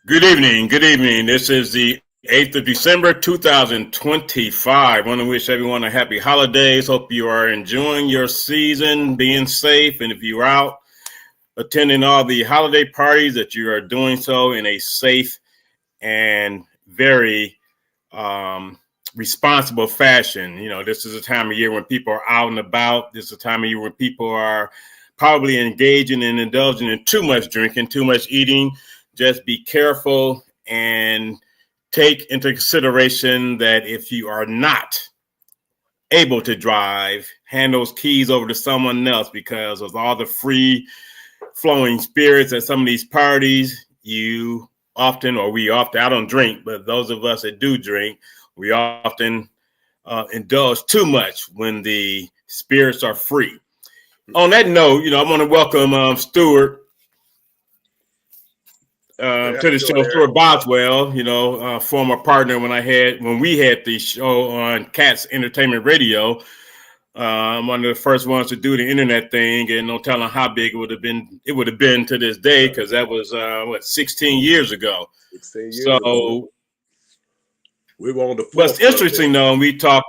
Good evening. Good evening. This is the 8th of December, 2025. I want to wish everyone a happy holidays. Hope you are enjoying your season, being safe. And if you're out attending all the holiday parties, that you are doing so in a safe and very responsible fashion. You know, this is a time of year when people are out and about. This is a time of year when people are probably engaging and indulging in too much drinking, too much eating. Just be careful and take into consideration that if you are not able to drive, hand those keys over to someone else, because of all the free flowing spirits at some of these parties. We often, I don't drink, but those of us that do drink, we often indulge too much when the spirits are free. On that note, I want to welcome Stuart to the show, Stuart Boswell, former partner when we had the show on Cats Entertainment Radio. I'm one of the first ones to do the internet thing, and no telling how big it would have been to this day, because that was 16 years ago. 16 years ago. We were on the forefront. What's interesting though, we talked.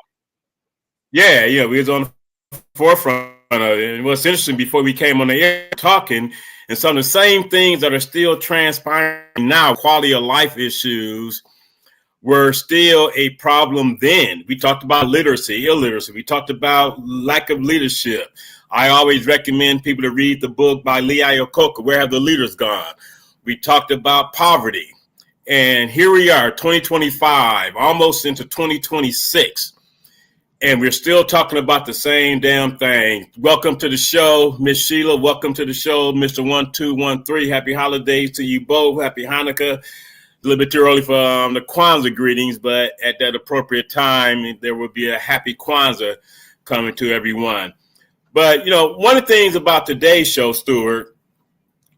Yeah, we was on the forefront of it. And what's interesting, before we came on the air talking, and some of the same things that are still transpiring now, quality of life issues, were still a problem then. We talked about literacy, illiteracy. We talked about lack of leadership. I always recommend people to read the book by Lee Iacocca, Where Have the Leaders Gone? We talked about poverty. And here we are, 2025, almost into 2026. And we're still talking about the same damn thing. Welcome to the show, Miss Sheila. Welcome to the show, Mr. 1213. Happy holidays to you both. Happy Hanukkah. A little bit too early for the Kwanzaa greetings, but at that appropriate time, there will be a happy Kwanzaa coming to everyone. But, one of the things about today's show, Stuart,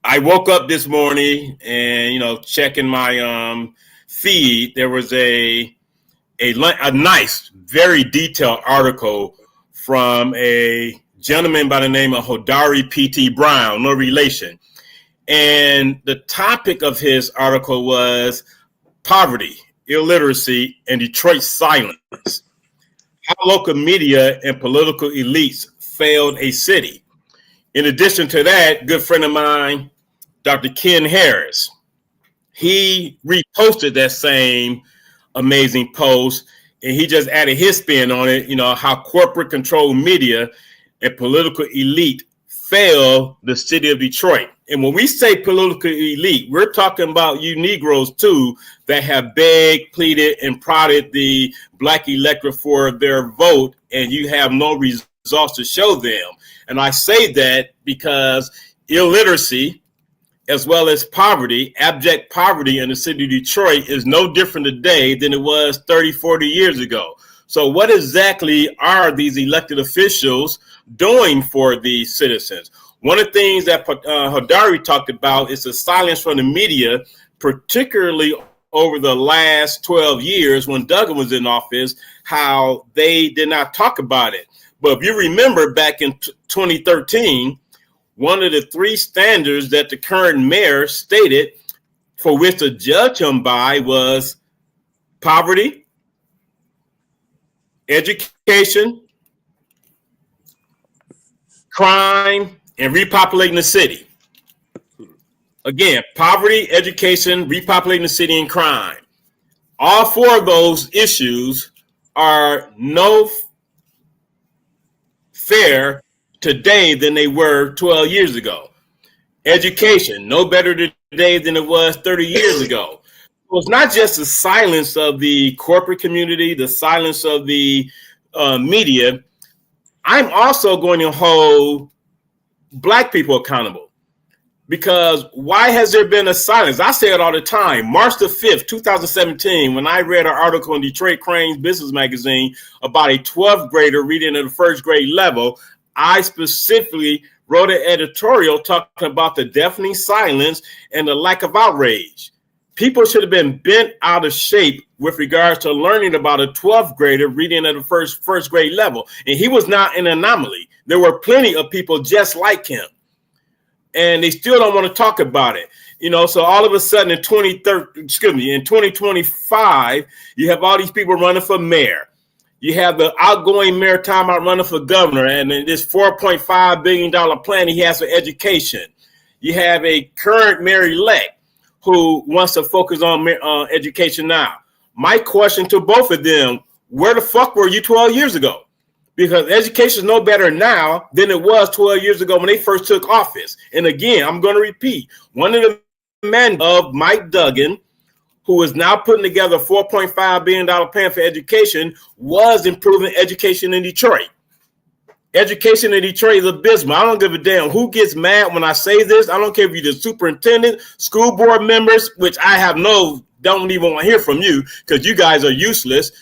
I woke up this morning and, checking my feed, there was a nice, very detailed article from a gentleman by the name of Hodari P.T. Brown, no relation. And the topic of his article was poverty, illiteracy, and Detroit's silence. How local media and political elites failed a city. In addition to that, good friend of mine, Dr. Ken Harris, he reposted that same amazing post, and he just added his spin on it, how corporate controlled media and political elite fail the city of Detroit. And when we say political elite, we're talking about you Negroes too, that have begged, pleaded, and prodded the black electorate for their vote, and you have no results to show them. And I say that because illiteracy, as well as poverty, abject poverty in the city of Detroit, is no different today than it was 30, 40 years ago. So what exactly are these elected officials doing for the citizens? One of the things that Hodari talked about is the silence from the media, particularly over the last 12 years when Duggan was in office, how they did not talk about it. But if you remember back in 2013, one of the three standards that the current mayor stated for which to judge him by was poverty, education, crime, and repopulating the city. Again, poverty, education, repopulating the city, and crime. All four of those issues are no fair today than they were 12 years ago. Education, no better today than it was 30 years ago. So it's not just the silence of the corporate community, the silence of the media. I'm also going to hold Black people accountable, because why has there been a silence? I say it all the time. March the 5th, 2017, when I read an article in Detroit Crane's Business Magazine about a 12th grader reading at the first grade level, I specifically wrote an editorial talking about the deafening silence and the lack of outrage. People should have been bent out of shape with regards to learning about a 12th grader reading at the first grade level. And he was not an anomaly. There were plenty of people just like him. and they still don't want to talk about it. You know, so all of a sudden in 2025, you have all these people running for mayor. You have the outgoing mayor timeout running for governor, and this $4.5 billion plan he has for education. You have a current mayor-elect who wants to focus on education now. My question to both of them, where the fuck were you 12 years ago? Because education is no better now than it was 12 years ago when they first took office. And again, I'm going to repeat, one of the men of Mike Duggan, who is now putting together a $4.5 billion plan for education, was improving education in Detroit. Education in Detroit is abysmal. I don't give a damn who gets mad when I say this. I don't care if you're the superintendent, school board members, which I don't even want to hear from you because you guys are useless.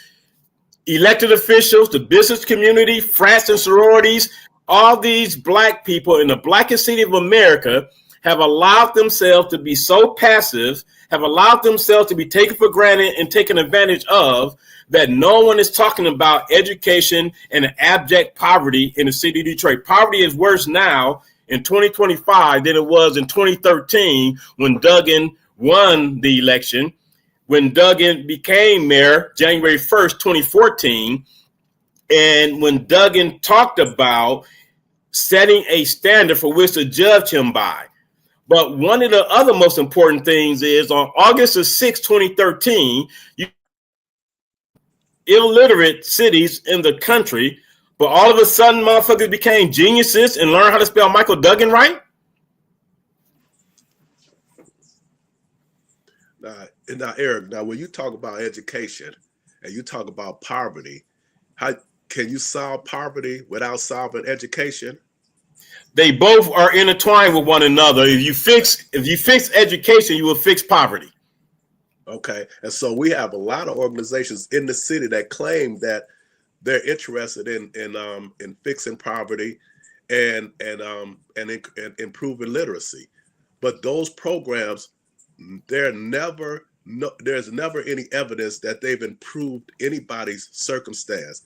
Elected officials, the business community, frats and sororities, all these black people in the blackest city of America have allowed themselves to be so passive, have allowed themselves to be taken for granted and taken advantage of, that no one is talking about education and abject poverty in the city of Detroit. Poverty is worse now in 2025 than it was in 2013 when Duggan won the election. When Duggan became mayor, January 1st, 2014, and when Duggan talked about setting a standard for which to judge him by. But one of the other most important things is on August 6, 2013, illiterate cities in the country, but all of a sudden motherfuckers became geniuses and learned how to spell Michael Duggan right? Now, Eric, when you talk about education and you talk about poverty, how can you solve poverty without solving education? They both are intertwined with one another. If you fix education, you will fix poverty. Okay, and so we have a lot of organizations in the city that claim that they're interested in fixing poverty and improving literacy, but those programs, there's never any evidence that they've improved anybody's circumstance,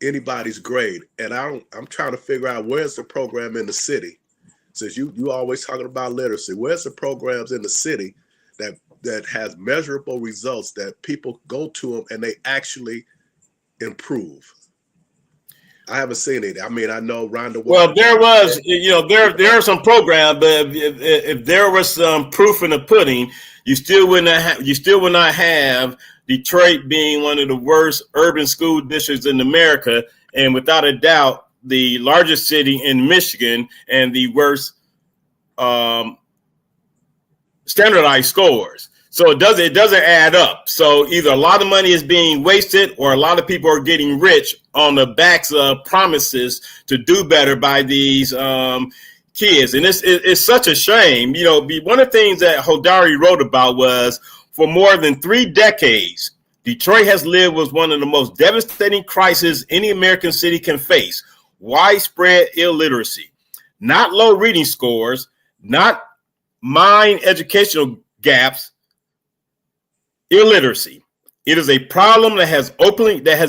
anybody's grade. And I'm trying to figure out, where's the program in the city? Since you always talking about literacy, where's the programs in the city that has measurable results that people go to them and they actually improve? I haven't seen it. I mean, I know Rhonda. Well, there was, there are some programs, but if there was some proof in the pudding, you still would not have Detroit being one of the worst urban school districts in America, and without a doubt, the largest city in Michigan and the worst standardized scores. So it doesn't add up. So either a lot of money is being wasted or a lot of people are getting rich on the backs of promises to do better by these kids. And it's such a shame. You know, one of the things that Hodari wrote about was, for more than 3 decades, Detroit has lived with one of the most devastating crises any American city can face: widespread illiteracy. Not low reading scores, not minor educational gaps, illiteracy. It is a problem that has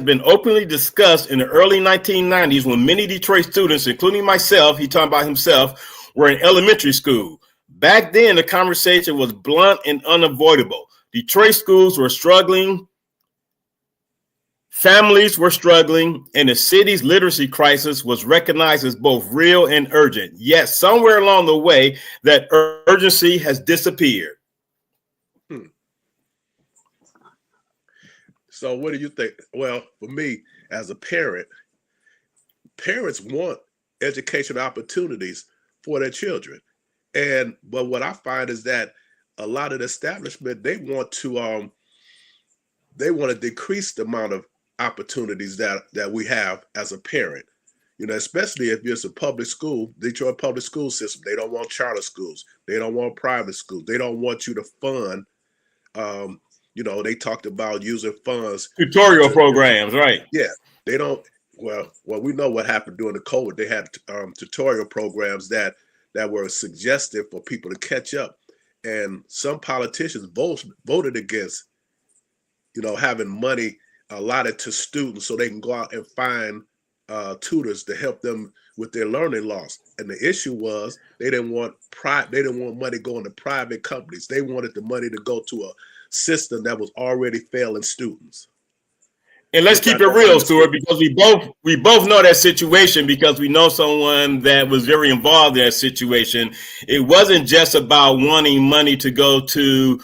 been openly discussed in the early 1990s when many Detroit students, including myself, he talking about himself, were in elementary school. Back then, the conversation was blunt and unavoidable. Detroit schools were struggling, families were struggling, and the city's literacy crisis was recognized as both real and urgent. Yet somewhere along the way, that urgency has disappeared. So what do you think? Well, for me, as a parent, parents want education opportunities for their children. But what I find is that a lot of the establishment, they want to decrease the amount of opportunities that we have as a parent. You know, especially if it's a public school, Detroit public school system. They don't want charter schools. They don't want private schools. They don't want you to fund. They talked about using funds. Tutorial programs, right? Yeah, they don't. Well, we know what happened during the COVID. They had tutorial programs that were suggestive for people to catch up. And some politicians voted against, having money allotted to students so they can go out and find tutors to help them with their learning loss. And the issue was they didn't want money going to private companies. They wanted the money to go to a system that was already failing students. And let's keep it real, Stuart, because we both know that situation, because we know someone that was very involved in that situation. It wasn't just about wanting money to go to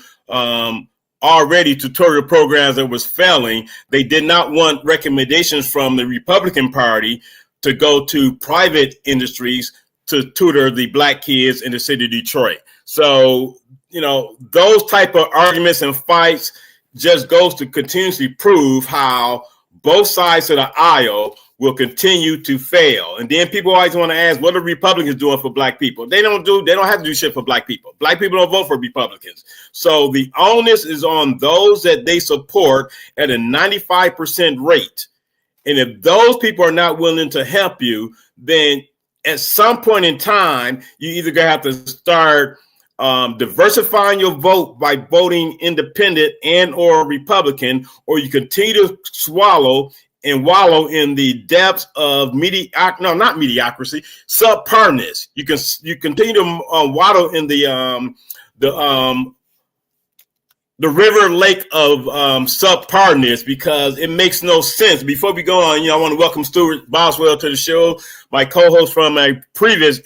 already tutorial programs that was failing. They did not want recommendations from the Republican Party to go to private industries to tutor the Black kids in the city of Detroit. So, those type of arguments and fights just goes to continuously prove how both sides of the aisle will continue to fail. And then people always want to ask, what are Republicans doing for Black people? They don't have to do shit for Black people. Black people don't vote for Republicans. So the onus is on those that they support at a 95% rate. And if those people are not willing to help you, then at some point in time, you either gonna have to start diversifying your vote by voting independent and or Republican, or you continue to wallow in the depths of mediocrity, subparness. You continue to waddle in the river lake of subparness, because it makes no sense. Before we go on, I want to welcome Stuart Boswell to the show, my co-host from a previous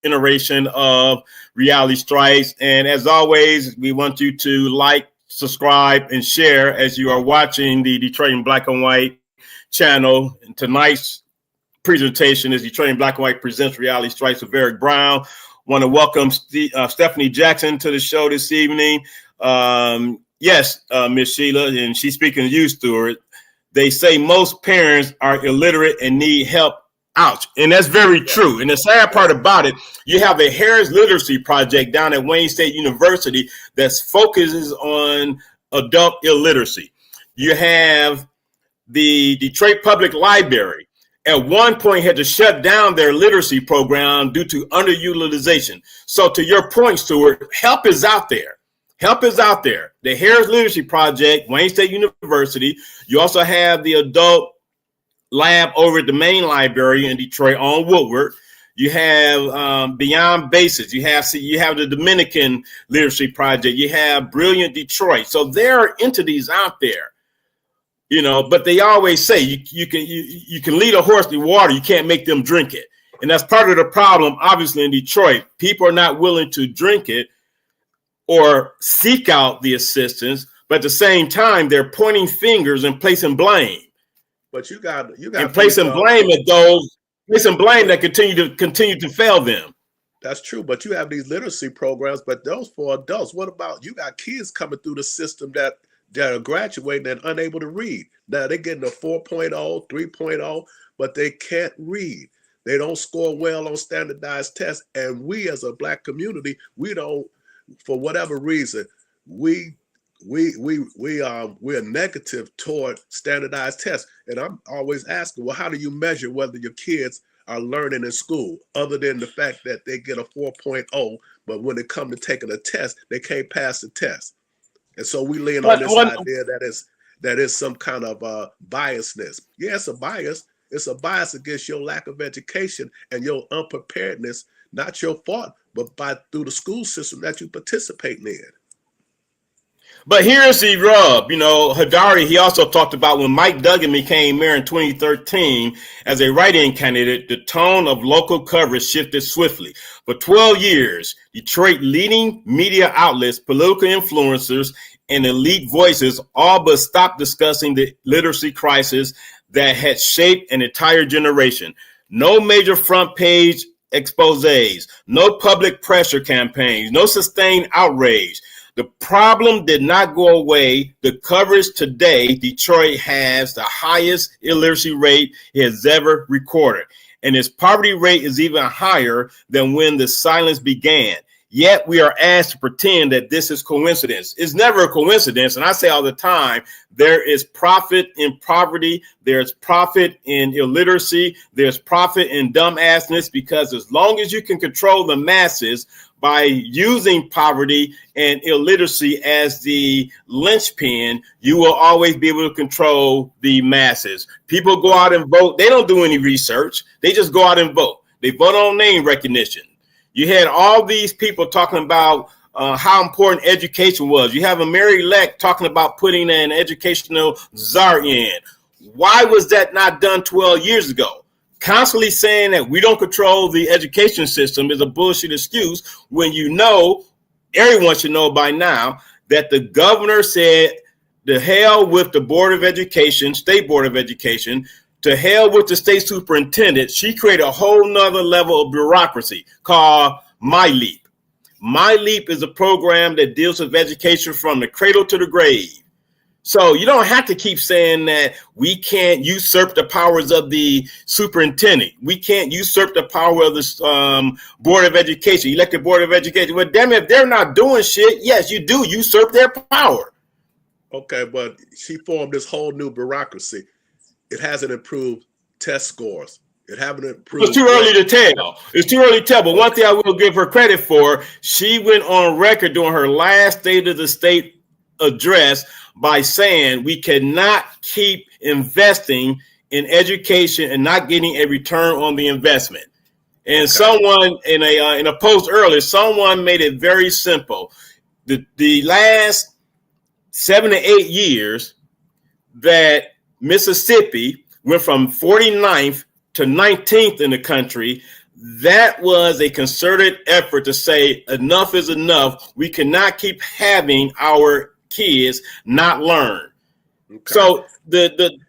iteration of Reality Strikes. And as always, we want you to like, subscribe, and share as you are watching the Detroit in Black and White channel. And tonight's presentation is Detroit in Black and White presents Reality Strikes with Eric Brown. Want to welcome Stephanie Jackson to the show this evening. Yes, Miss Sheila, and she's speaking to you, Stuart. They say most parents are illiterate and need help. Ouch. And that's very true. And the sad part about it, you have a Harris Literacy Project down at Wayne State University that focuses on adult illiteracy. You have the Detroit Public Library at one point had to shut down their literacy program due to underutilization. So to your point, Stuart, help is out there. Help is out there. The Harris Literacy Project, Wayne State University. You also have the adult lab over at the main library in Detroit on Woodward. You have Beyond Basics. You have the Dominican Literacy Project. You have Brilliant Detroit. So there are entities out there, but they always say you can lead a horse to water. You can't make them drink it. And that's part of the problem, obviously, in Detroit. People are not willing to drink it or seek out the assistance, but at the same time, they're pointing fingers and placing blame. But you got and placing blame at those, placing blame that continue to fail them. That's true, but you have these literacy programs, but those for adults. What about you got kids coming through the system that are graduating and unable to read? Now they're getting a 4.0, 3.0, but they can't read. They don't score well on standardized tests, and we as a Black community, we don't, for whatever reason, we're negative toward standardized tests. And I'm always asking, well, how do you measure whether your kids are learning in school, other than the fact that they get a 4.0, but when it comes to taking a test, they can't pass the test? And so we lean on this idea that is some kind of biasness. Yeah, it's a bias. It's a bias against your lack of education and your unpreparedness, not your fault, but through the school system that you participate in. But here's the rub. Hadari, he also talked about when Mike Duggan became mayor in 2013 as a write-in candidate, the tone of local coverage shifted swiftly. For 12 years, Detroit leading media outlets, political influencers, and elite voices all but stopped discussing the literacy crisis that had shaped an entire generation. No major front page exposés, no public pressure campaigns, no sustained outrage. The problem did not go away. The coverage today, Detroit has the highest illiteracy rate it has ever recorded. And its poverty rate is even higher than when the silence began. Yet we are asked to pretend that this is coincidence. It's never a coincidence. And I say all the time, there is profit in poverty. There's profit in illiteracy. There's profit in dumbassness, because as long as you can control the masses by using poverty and illiteracy as the linchpin, you will always be able to control the masses. People go out and vote. They don't do any research. They just go out and vote. They vote on name recognition. You had all these people talking about how important education was. You have a mayor-elect talking about putting an educational czar in. Why was that not done 12 years ago? Constantly saying that we don't control the education system is a bullshit excuse when you know, everyone should know by now, that the governor said to hell with the Board of Education, State Board of Education, to hell with the state superintendent. She created a whole nother level of bureaucracy called MyLeap. MyLeap is a program that deals with education from the cradle to the grave. So you don't have to keep saying that we can't usurp the powers of the superintendent. We can't usurp the power of the Board of Education, elected Board of Education. Well, damn it, if they're not doing shit, yes, you do usurp their power. Okay, but she formed this whole new bureaucracy. It hasn't improved test scores. It haven't improved. It's too early to tell. It's too early to tell. But one thing I will give her credit for, she went on record during her last State of the State address by saying we cannot keep investing in education and not getting a return on the investment. And someone in a post earlier, someone made it very simple. The last 7 to 8 years that Mississippi went from 49th to 19th in the country, that was a concerted effort to say enough is enough. We cannot keep having our kids not learn. Okay. So the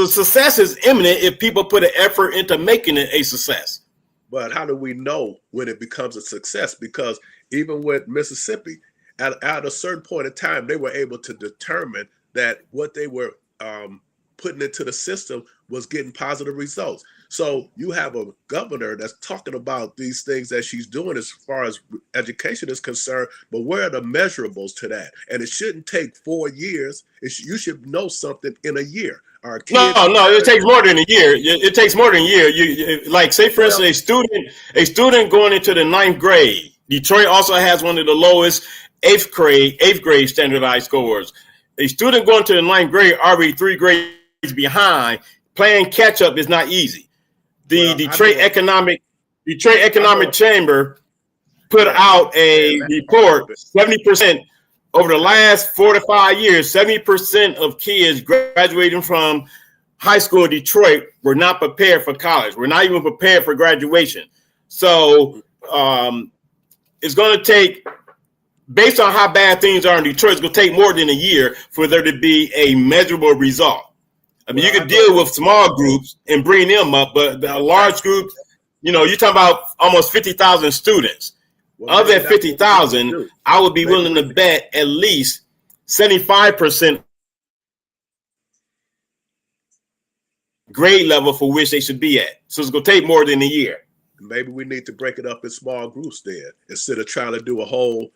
success is imminent if people put an effort into making it a success. But how do we know when it becomes a success? Because even with Mississippi, at a certain point in time, they were able to determine that what they were putting into the system was getting positive results. So you have a governor that's talking about these things that she's doing as far as education is concerned, but where are the measurables to that? And it shouldn't take 4 years. You should know something in a year. Our kids no, it takes more than a year. It takes more than a year. You like, say for instance, a student going into the 9th grade. Detroit also has one of the lowest eighth grade standardized scores. A student going to the 9th grade already 3 grades behind. Playing catch up is not easy. The Detroit Economic Chamber put out a report. 70% over the last 4 to 5 years, 70% of kids graduating from high school in Detroit were not prepared for college. We're not even prepared for graduation. So it's going to take, based on how bad things are in Detroit, it's going to take more than a year for there to be a measurable result. I mean, you could deal with small groups and bring them up, but the large groups, you're talking about almost 50,000 students. Of that 50,000, I would be willing to bet at least 75% grade level for which they should be at. So it's going to take more than a year. Maybe we need to break it up in small groups then, instead of trying to do a whole,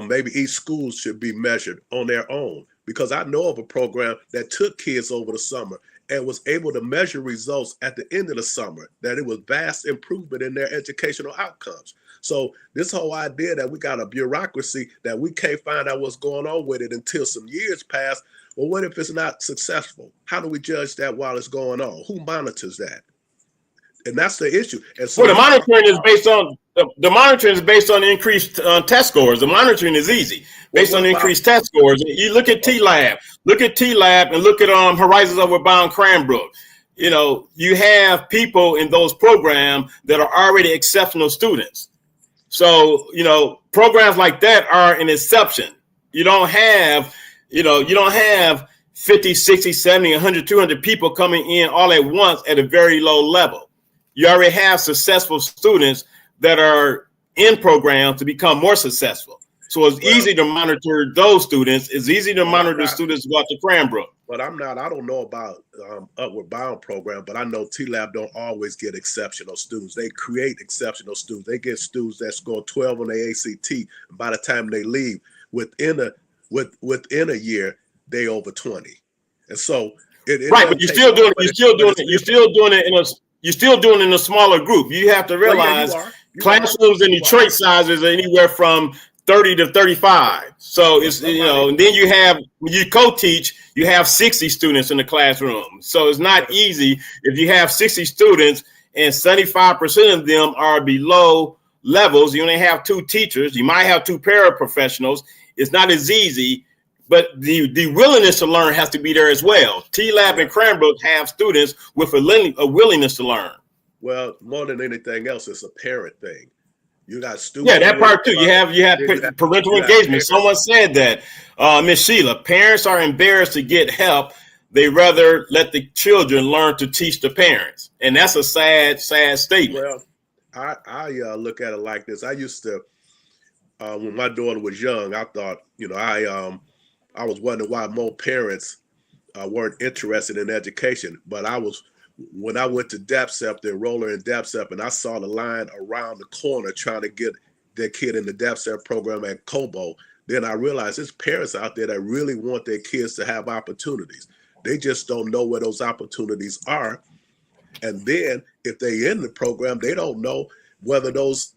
maybe each school should be measured on their own. Because I know of a program that took kids over the summer and was able to measure results at the end of the summer, that it was vast improvement in their educational outcomes. So this whole idea that we got a bureaucracy that we can't find out what's going on with it until some years pass. Well, what if it's not successful? How do we judge that while it's going on? Who monitors that? And that's the issue. And so the monitoring is based on increased test scores. The monitoring is easy based on increased test scores. You look at T-Lab, and look at Horizons Overbound Cranbrook. You have people in those programs that are already exceptional students. So, programs like that are an exception. You don't have 50, 60, 70, 100, 200 people coming in all at once at a very low level. You already have successful students that are in programs to become more successful. So it's easy to monitor those students. It's easy to monitor students who go to Cranbrook. But I don't know about Upward Bound program, but I know T-Lab don't always get exceptional students. They create exceptional students. They get students that score 12 on their ACT. And by the time they leave, within a year, they over 20. And so but you're still doing it in a smaller group. You have to realize Classrooms in Detroit sizes are anywhere from 30 to 35. So it's, and then you have, when you co-teach, you have 60 students in the classroom. So it's not easy if you have 60 students and 75% of them are below levels. You only have 2 teachers. You might have 2 paraprofessionals. It's not as easy, but the willingness to learn has to be there as well. T-Lab and Cranbrook have students with a willingness to learn. Well, more than anything else, it's a parent thing. You got students. Yeah, that part too. You have parental engagement. Someone said that, Miss Sheila, parents are embarrassed to get help. They rather let the children learn to teach the parents, and that's a sad statement. Well, I look at it like this. I used to, when my daughter was young, I thought, I was wondering why more parents weren't interested in education. But when I went to DAPCEP, the enroller in DAPCEP, and I saw the line around the corner trying to get their kid in the DAPCEP program at Cobo, then I realized there's parents out there that really want their kids to have opportunities. They just don't know where those opportunities are. And then if they're in the program, they don't know whether those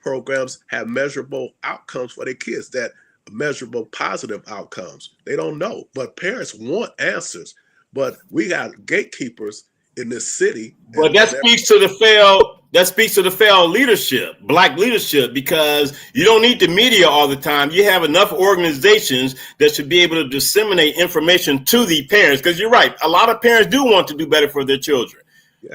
programs have measurable outcomes for their kids, that measurable positive outcomes. They don't know. But parents want answers. But we got gatekeepers in this city. Well, that speaks to the failed leadership, Black leadership, because you don't need the media all the time. You have enough organizations that should be able to disseminate information to the parents. Because you're right, a lot of parents do want to do better for their children,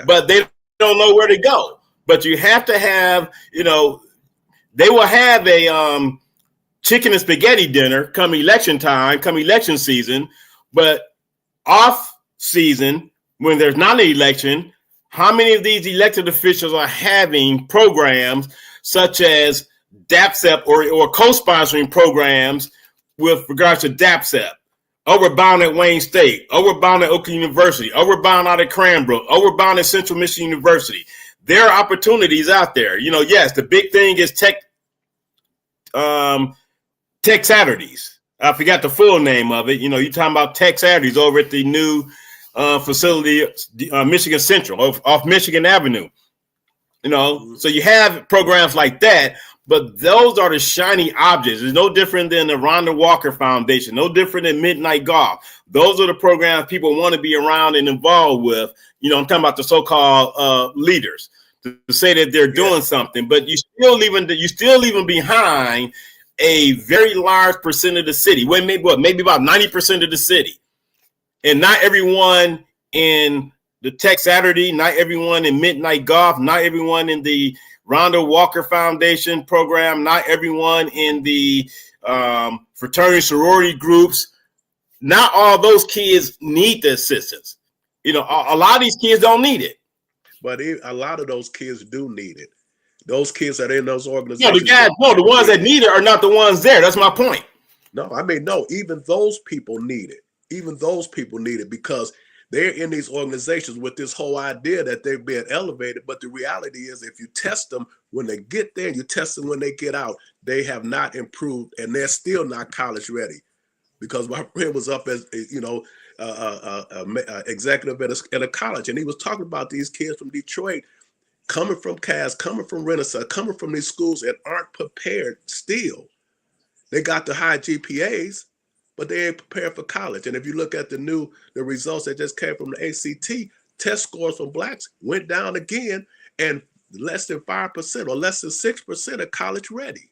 but they don't know where to go. But you have to have, they will have a chicken and spaghetti dinner come election time, come election season, but off season, when there's not an election, how many of these elected officials are having programs such as DAPCEP or co-sponsoring programs with regards to DAPCEP? Oh, we're bound at Wayne State. Oh, we're bound at Oakland University. Oh, we're bound out at Cranbrook. Oh, we're bound at Central Michigan University. There are opportunities out there. Yes, the big thing is Tech Saturdays. I forgot the full name of it. You're talking about Tech Saturdays over at the new facility, Michigan Central, off Michigan Avenue. So you have programs like that, but those are the shiny objects. It's no different than the Rhonda Walker Foundation, no different than Midnight Golf. Those are the programs people want to be around and involved with. I'm talking about the so-called leaders to say that they're doing something, but you still leaving behind a very large percent of the city. Maybe about 90% of the city. And not everyone in the Tech Saturday, not everyone in Midnight Golf, not everyone in the Rhonda Walker Foundation program, not everyone in the fraternity sorority groups. Not all those kids need the assistance. A lot of these kids don't need it. But a lot of those kids do need it. Those kids that are in those organizations. The ones that need it are not the ones there. That's my point. No, even those people need it. Even those people need it because they're in these organizations with this whole idea that they're being elevated. But the reality is, if you test them when they get there and you test them when they get out, they have not improved and they're still not college ready. Because my friend was up as, executive at a college, and he was talking about these kids from Detroit coming from Cass, coming from Renaissance, coming from these schools and aren't prepared still. They got the high GPAs, but they ain't prepared for college. And if you look at the results that just came from the ACT, test scores from Blacks went down again, and less than 5% or less than 6% are college ready.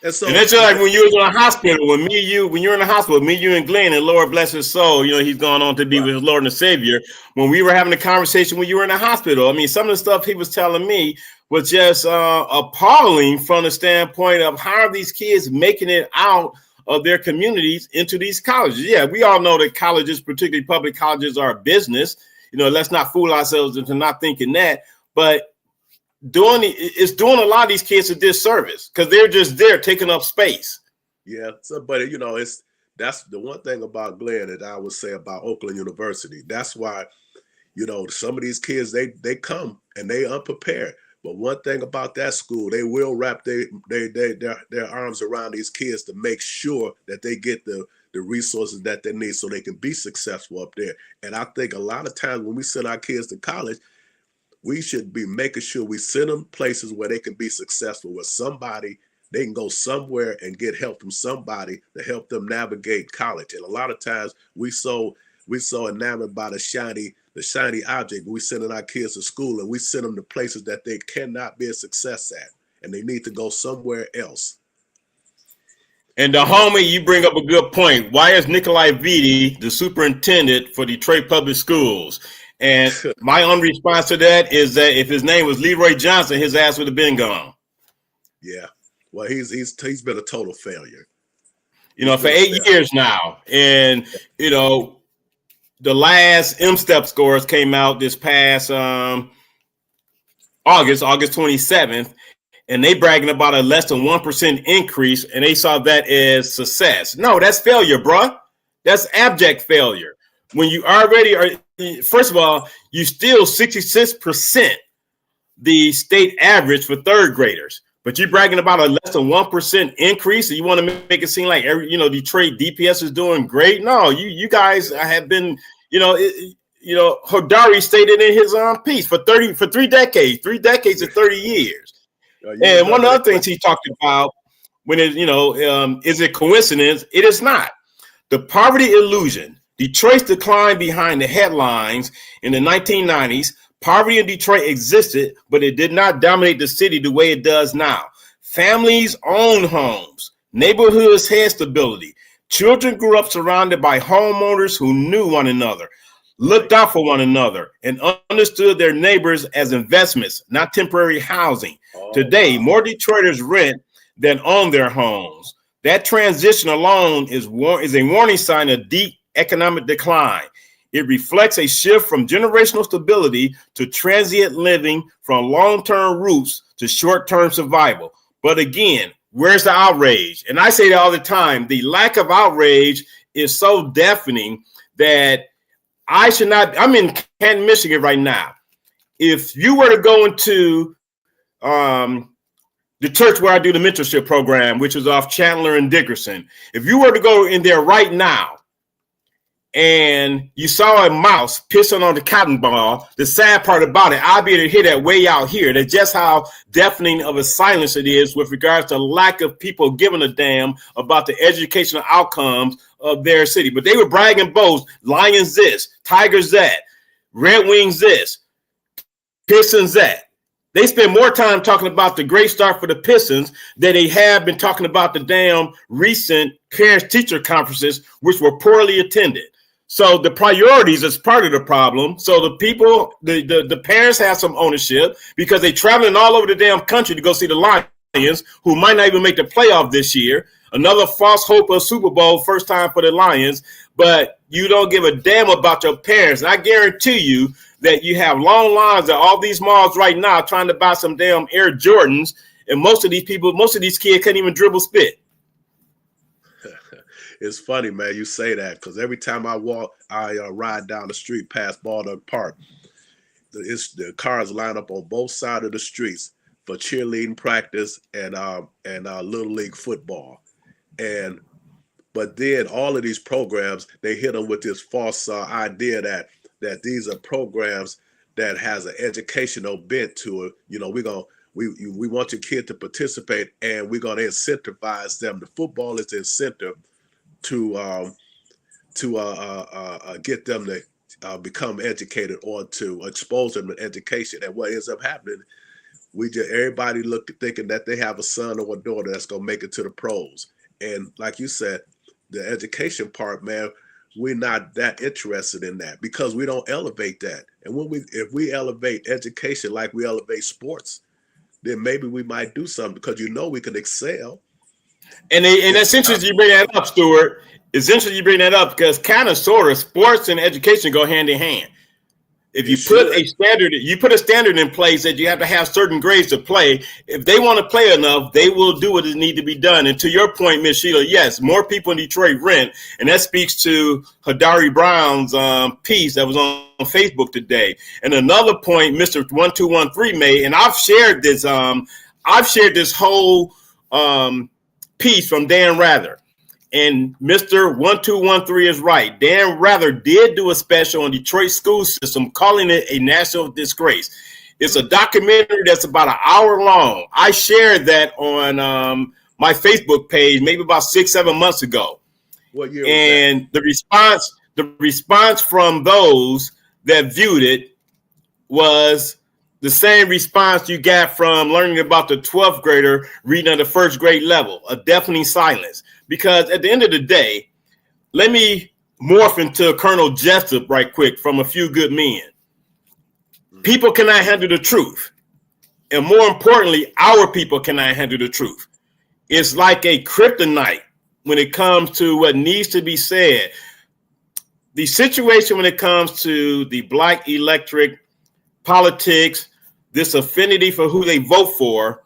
And that's just like when you was in a hospital, when you're in the hospital, me, you, and Glenn, and Lord bless his soul, he's gone on to be with his Lord and Savior. When we were having a conversation when you were in the hospital, some of the stuff he was telling me was just appalling from the standpoint of how are these kids making it out of their communities into these colleges. Yeah, we all know that colleges, particularly public colleges, are a business. Let's not fool ourselves into not thinking that, but it's doing a lot of these kids a disservice because they're just there taking up space. Yeah, but that's the one thing about Glenn that I would say about Oakland University. That's why, some of these kids they come and they unprepared. But one thing about that school, they will wrap their arms around these kids to make sure that they get the resources that they need so they can be successful up there. And I think a lot of times when we send our kids to college, we should be making sure we send them places where they can be successful, where somebody, they can go somewhere and get help from somebody to help them navigate college. And a lot of times we so enamored by the shiny object. We sending our kids to school and we send them to places that they cannot be a success at, and they need to go somewhere else. And the homie, you bring up a good point. Why is Nikolai Vitti the superintendent for Detroit Public Schools? And my only response to that is that if his name was Leroy Johnson, his ass would have been gone. Yeah. Well, he's been a total failure. You know, for 8 years now. And, you know, the last M-Step scores came out this past August 27th. And they bragging about a less than 1% increase, and they saw that as success. No, that's failure, bruh. That's abject failure. When you already are, first of all, you still 66% the state average for third graders, but you're bragging about a less than 1% increase, and you want to make it seem like Detroit DPS is doing great. No, you guys have been, Hodari stated in his piece for 3 decades of 30 years. And one of the other things he talked about when is it coincidence? It is not. The poverty illusion. Detroit's decline behind the headlines in the 1990s. Poverty in Detroit existed, but it did not dominate the city the way it does now. Families own homes. Neighborhoods had stability. Children grew up surrounded by homeowners who knew one another, looked out for one another, and understood their neighbors as investments, not temporary housing. Today, more Detroiters rent than own their homes. That transition alone is a warning sign of deep economic decline. It reflects a shift from generational stability to transient living, from long-term roots to short-term survival. But again, where's the outrage? And I say that all the time. The lack of outrage is so deafening that I'm in Canton, Michigan right now. If you were to go into the church where I do the mentorship program, which is off Chandler and Dickerson, if you were to go in there right now and you saw a mouse pissing on the cotton ball, the sad part about it, I'll be able to hear that way out here. That's just how deafening of a silence it is with regards to lack of people giving a damn about the educational outcomes of their city. But they were bragging boast, Lions this, Tigers that, Red Wings this, Pistons that. They spend more time talking about the great start for the Pistons than they have been talking about the damn recent parents-teacher conferences, which were poorly attended. So the priorities is part of the problem. So the people, the parents have some ownership because they're traveling all over the damn country to go see the Lions, who might not even make the playoff this year. Another false hope of Super Bowl, first time for the Lions. But you don't give a damn about your parents. And I guarantee you that you have long lines at all these malls right now trying to buy some damn Air Jordans. And most of these kids can't even dribble spit. It's funny, man, you say that, because every time I ride down the street past Baldock Park, the cars line up on both sides of the streets for cheerleading practice and Little League football. But then all of these programs, they hit them with this false idea that these are programs that has an educational bent to it. You know, we want your kid to participate, and we're going to incentivize them. The football is the incentive to get them to become educated or to expose them to education. And what ends up happening, everybody thinking that they have a son or a daughter that's going to make it to the pros. And like you said, the education part, man, we're not that interested in that because we don't elevate that. And if we elevate education like we elevate sports, then maybe we might do something, because we can excel. And it's interesting you bring that up, Stuart. It's interesting you bring that up because kind of sort of sports and education go hand in hand. If you put a standard in place that you have to have certain grades to play. If they want to play enough, they will do what needs to be done. And to your point, Ms. Sheila, yes, more people in Detroit rent, and that speaks to Hadari Brown's piece that was on Facebook today. And another point, Mr. 1213 made, and I've shared this whole piece from Dan Rather. And Mr. 1213 is right. Dan Rather did do a special on Detroit school system, calling it a national disgrace. It's a documentary that's about an hour long. I shared that on my Facebook page maybe about 6-7 months ago. What year and was that? The response from those that viewed it was the same response you got from learning about the 12th grader reading at the first grade level, a deafening silence. Because at the end of the day, let me morph into Colonel Jessup right quick from A Few Good Men. People cannot handle the truth. And more importantly, our people cannot handle the truth. It's like a kryptonite when it comes to what needs to be said. The situation when it comes to the Black electric politics, this affinity for who they vote for,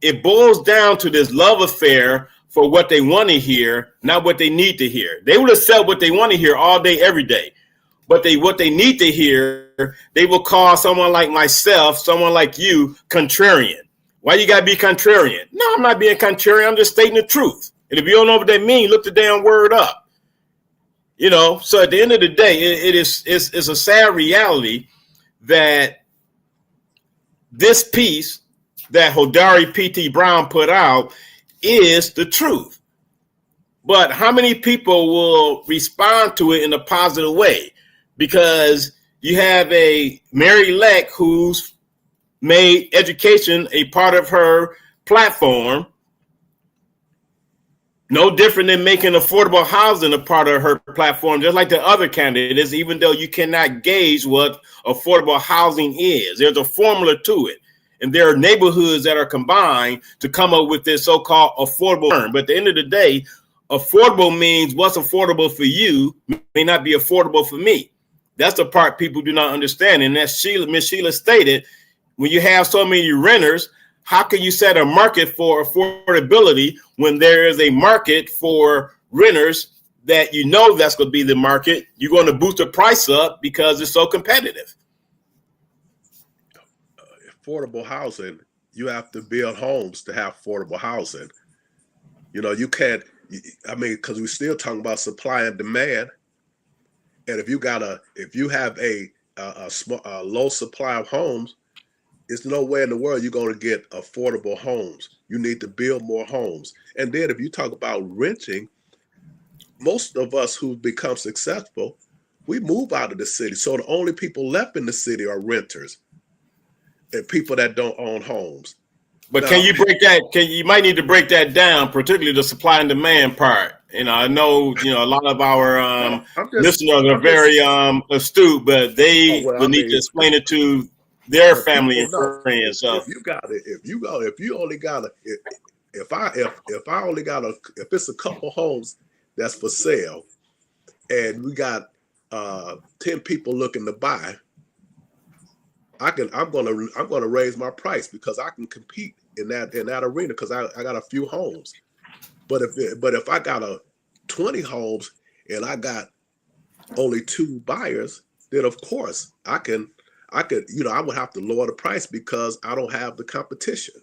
it boils down to this love affair for what they want to hear, not what they need to hear. They will accept what they want to hear all day, every day. But what they need to hear, they will call someone like myself, someone like you, contrarian. Why you got to be contrarian? No, I'm not being contrarian. I'm just stating the truth. And if you don't know what that means, look the damn word up. You know, so at the end of the day, it's a sad reality that this piece that Hodari P.T. Brown put out is the truth. But how many people will respond to it in a positive way? Because you have a Mary-elect who's made education a part of her platform, no different than making affordable housing a part of her platform, just like the other candidates, even though you cannot gauge what affordable housing is. There's a formula to it. And there are neighborhoods that are combined to come up with this so-called affordable term. But at the end of the day, affordable means what's affordable for you may not be affordable for me. That's the part people do not understand. And as Miss Sheila stated, when you have so many renters, how can you set a market for affordability when there is a market for renters that you know that's going to be the market? You're going to boost the price up because it's so competitive. Affordable housing, you have to build homes to have affordable housing. You know, you can't, I mean, because we're still talking about supply and demand. And if you have a low supply of homes, there's no way in the world you're going to get affordable homes. You need to build more homes. And then if you talk about renting, most of us who become successful, we move out of the city. So the only people left in the city are renters and people that don't own homes. But now, can you break that? You might need to break that down, particularly the supply and demand part. You know, I know, a lot of our listeners are very astute, but they will need to explain it to their family and friends. So if it's a couple homes that's for sale and we got 10 people looking to buy, I'm gonna raise my price because I can compete in that arena because I got a few homes. But if I got 20 homes and I got only 2 buyers, then of course I could, I would have to lower the price because I don't have the competition.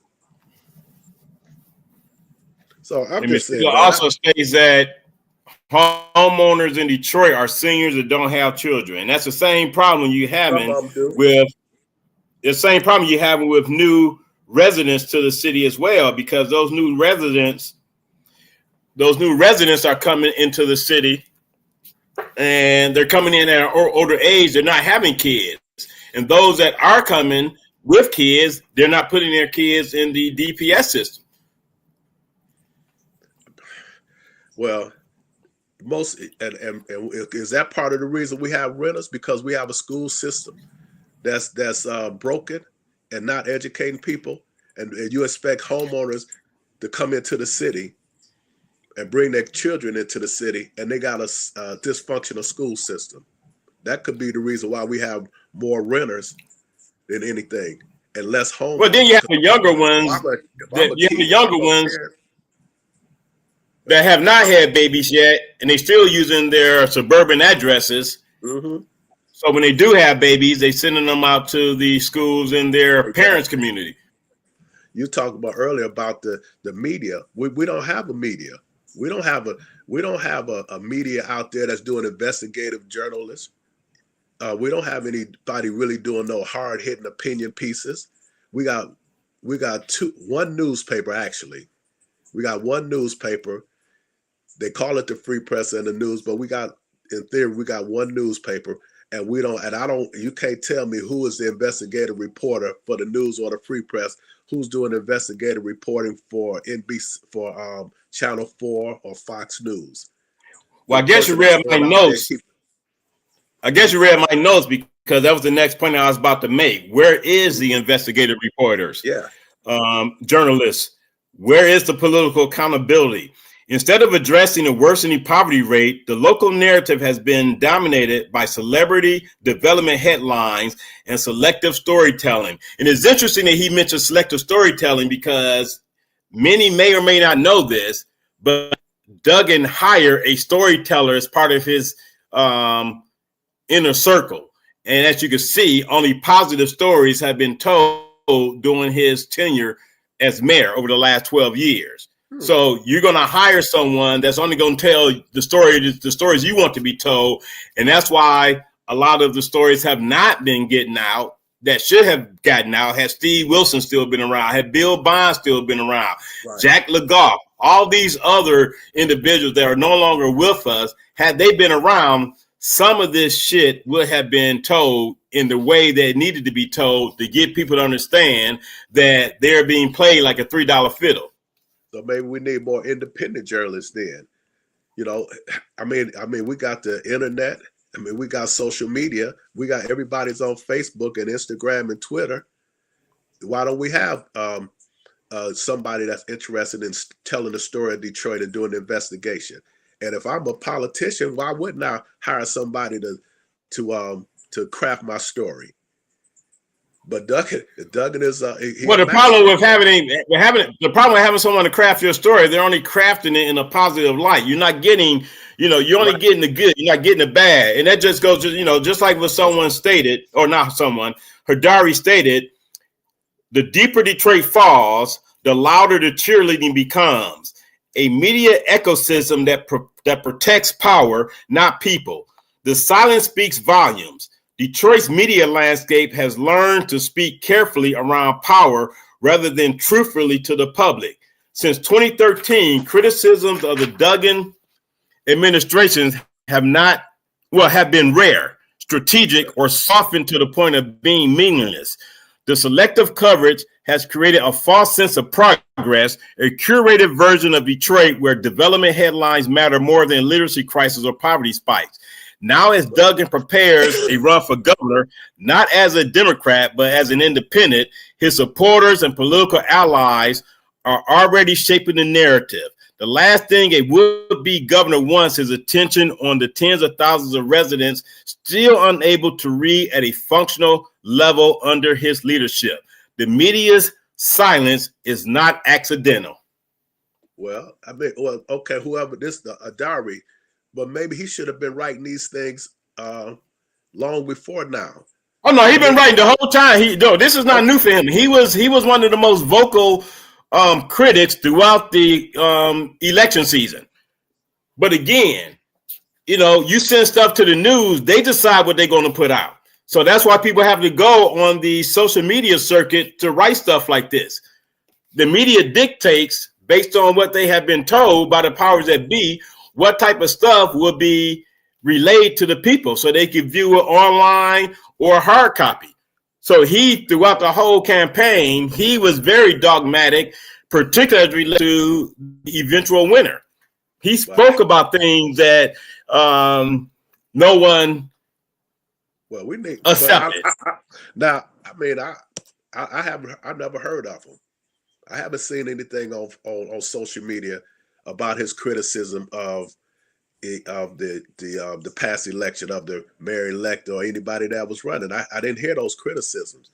So I'm just saying. It also states that homeowners in Detroit are seniors that don't have children, and that's the same problem you're having with new residents to the city as well, because those new residents are coming into the city and they're coming in at an older age. They're not having kids. And those that are coming with kids, they're not putting their kids in the DPS system. Well, and is that part of the reason we have renters? Because we have a school system that's broken and not educating people, and you expect homeowners to come into the city and bring their children into the city, and they got a dysfunctional school system. That could be the reason why we have more renters than anything, and less homeowners. Well, then you have the younger ones. That have not had babies yet, and they still using their suburban addresses. Mm-hmm. So when they do have babies, they sending them out to the schools in their parents' community. You talked about earlier about the media. We don't have a media. We don't have a media out there that's doing investigative journalism. We don't have anybody really doing no hard hitting opinion pieces. We got one newspaper actually. We got one newspaper. They call it the Free Press and the News, but in theory, we got one newspaper, and you can't tell me who is the investigative reporter for the News or the Free Press, who's doing investigative reporting for NBC, for Channel 4 or Fox News. Well, I guess you read my notes. Because that was the next point I was about to make. Where is the investigative reporters? Yeah. Journalists? Where is the political accountability? Instead of addressing the worsening poverty rate, the local narrative has been dominated by celebrity development headlines and selective storytelling. And it's interesting that he mentioned selective storytelling because many may or may not know this, but Duggan hired a storyteller as part of his inner circle. And as you can see, only positive stories have been told during his tenure as mayor over the last 12 years. So you're going to hire someone that's only going to tell the stories you want to be told. And that's why a lot of the stories have not been getting out that should have gotten out. Had Steve Wilson still been around, had Bill Bond still been around, right. Jack LaGoff, all these other individuals that are no longer with us, had they been around, some of this shit would have been told in the way that it needed to be told to get people to understand that they're being played like a $3 fiddle. So maybe we need more independent journalists then. You know, I mean, we got the internet. I mean, we got social media. We got everybody's on Facebook and Instagram and Twitter. Why don't we have somebody that's interested in telling the story of Detroit and doing an investigation? And if I'm a politician, why wouldn't I hire somebody to craft my story? But Duggan is. Well, the problem with having someone to craft your story, they're only crafting it in a positive light. You're not getting, you're only getting the good. You're not getting the bad, and that just goes to, just like what someone stated, or not someone, Hardari stated, the deeper Detroit falls, the louder the cheerleading becomes. A media ecosystem that protects power, not people. The silence speaks volumes. Detroit's media landscape has learned to speak carefully around power rather than truthfully to the public. Since 2013, criticisms of the Duggan administrations have been rare, strategic, or softened to the point of being meaningless. The selective coverage has created a false sense of progress, a curated version of Detroit where development headlines matter more than literacy crisis or poverty spikes. Now, as Duggan prepares a run for governor, not as a Democrat, but as an independent, his supporters and political allies are already shaping the narrative. The last thing a would-be governor wants is attention on the tens of thousands of residents still unable to read at a functional level under his leadership. The media's silence is not accidental. Well, okay, whoever this, the Hardari, but maybe he should have been writing these things long before now. Oh no, he's been writing the whole time. This is not new for him. He was one of the most vocal critics throughout the election season. But again, you send stuff to the news, they decide what they're going to put out. So that's why people have to go on the social media circuit to write stuff like this. The media dictates, based on what they have been told by the powers that be, what type of stuff will be relayed to the people so they can view it online or hard copy. So throughout the whole campaign, he was very dogmatic, particularly related to the eventual winner. He spoke about things that no one accepted. I've never heard of him. I haven't seen anything on social media about his criticism of the past election of the mayor-elect or anybody that was running. I didn't hear those criticisms.